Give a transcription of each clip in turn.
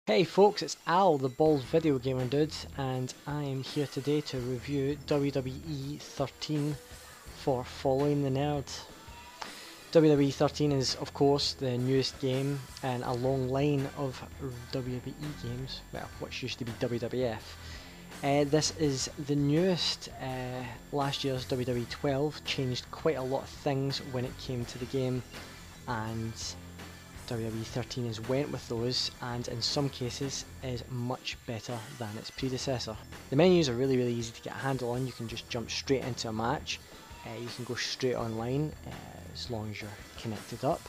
Hey folks, it's Al, the bald video gamer dude, and I am here today to review WWE 13 for Following the Nerd. WWE 13 is of course the newest game in a long line of WWE games, well, which used to be WWF. This is the newest. Last year's WWE 12 changed quite a lot of things when it came to the game, and WWE 13 has went with those, and in some cases is much better than its predecessor. The menus are really easy to get a handle on. You can just jump straight into a match. You can go straight online as long as you're connected up.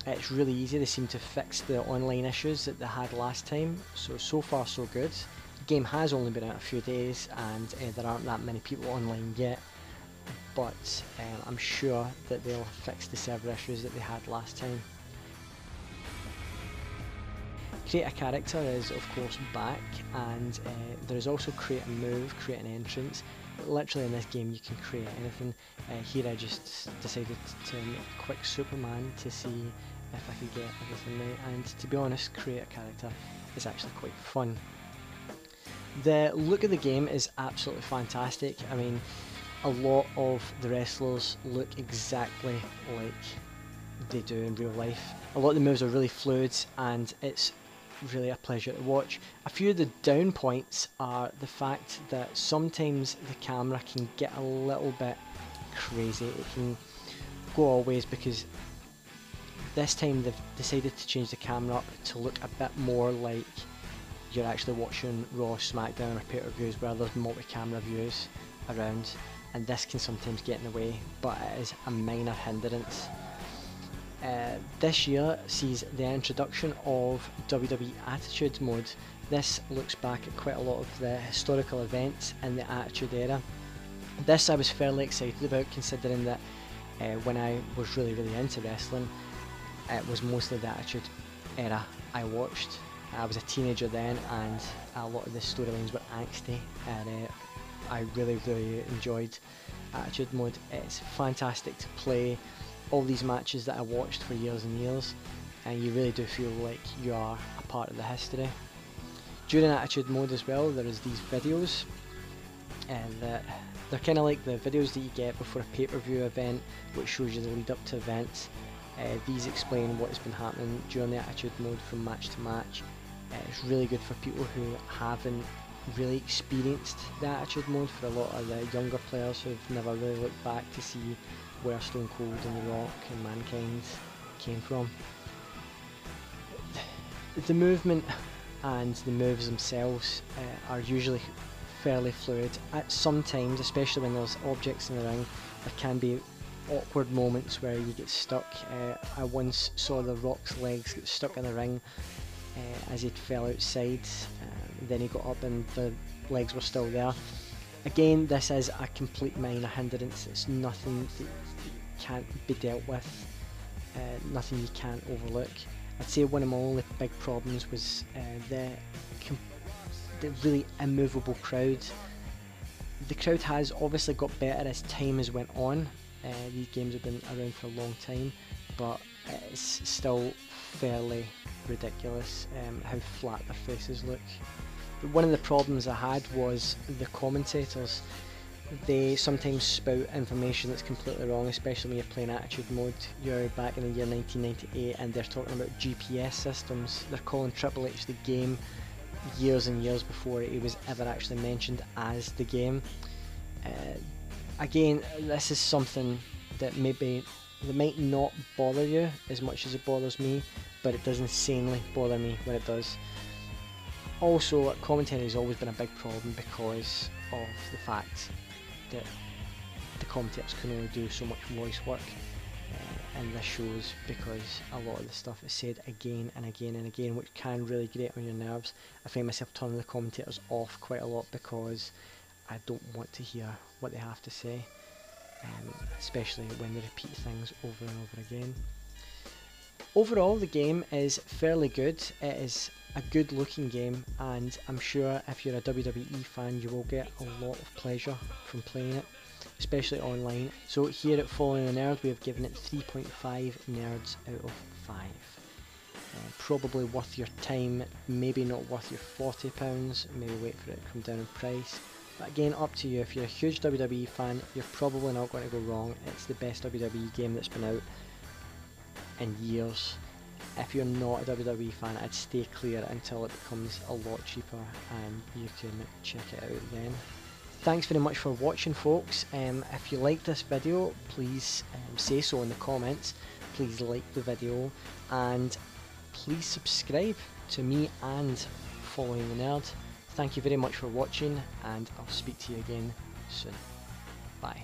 It's really easy. They seem to fix the online issues that they had last time, so far so good. The game has only been out a few days, and there aren't that many people online yet, but I'm sure that they'll fix the server issues that they had last time. Create a character is of course back, and there is also create a move, create an entrance. Literally in this game you can create anything. Here I just decided to make a quick Superman to see if I could get everything right, and to be honest, create a character is actually quite fun. The look of the game is absolutely fantastic. I mean, a lot of the wrestlers look exactly like they do in real life. A lot of the moves are really fluid, and it's really a pleasure to watch. A few of the down points are the fact that sometimes the camera can get a little bit crazy. It can go all ways, because this time they've decided to change the camera up to look a bit more like you're actually watching Raw, SmackDown or pay-per-views where there's multi-camera views around, and this can sometimes get in the way, but it is a minor hindrance. This year sees the introduction of WWE Attitude Mode. This looks back at quite a lot of the historical events in the Attitude Era. This I was fairly excited about, considering that when I was really into wrestling, it was mostly the Attitude Era I watched. I was a teenager then, and a lot of the storylines were angsty, and I really enjoyed Attitude Mode. It's fantastic to play all these matches that I watched for years and years, and you really do feel like you are a part of the history. During Attitude Mode as well, there is these videos, and they're kind of like the videos that you get before a pay-per-view event, which shows you the lead up to events. These explain what has been happening during the Attitude Mode from match to match. It's really good for people who haven't really experienced the Attitude Mode, for a lot of the younger players who've never really looked back to see where Stone Cold and The Rock and Mankind came from. The movement and the moves themselves are usually fairly fluid. At sometimes, especially when there's objects in the ring, there can be awkward moments where you get stuck. I once saw The Rock's legs get stuck in the ring as he fell outside. Then he got up and the legs were still there. Again, this is a complete minor hindrance. It's nothing that can't be dealt with, nothing you can't overlook. I'd say one of my only big problems was the really immovable crowd. The crowd has obviously got better as time has went on. These games have been around for a long time, but it's still fairly ridiculous how flat their faces look. One of the problems I had was the commentators. They sometimes spout information that's completely wrong, especially when you're playing Attitude Mode. You're back in the year 1998 and they're talking about GPS systems. They're calling Triple H the game years and years before he was ever actually mentioned as the game. Again, this is something that might not bother you as much as it bothers me, but it does insanely bother me when it does. Also, commentary has always been a big problem because of the fact that the commentators can only do so much voice work, and this shows because a lot of the stuff is said again and again, which can really grate on your nerves. I find myself turning the commentators off quite a lot because I don't want to hear what they have to say, especially when they repeat things over and over again. Overall, the game is fairly good. It is a good looking game, and I'm sure if you're a WWE fan you will get a lot of pleasure from playing it, especially online. So here at Following the Nerd we have given it 3.5 nerds out of 5. probably worth your time, maybe not worth your £40, maybe wait for it to come down in price. But again, up to you. If you're a huge WWE fan, you're probably not going to go wrong. It's the best WWE game that's been out in years. If you're not a WWE fan, I'd stay clear until it becomes a lot cheaper and you can check it out then. Thanks very much for watching, folks. If you like this video, please say so in the comments. Please like the video and please subscribe to me and Following the Nerd. Thank you very much for watching and I'll speak to you again soon. Bye.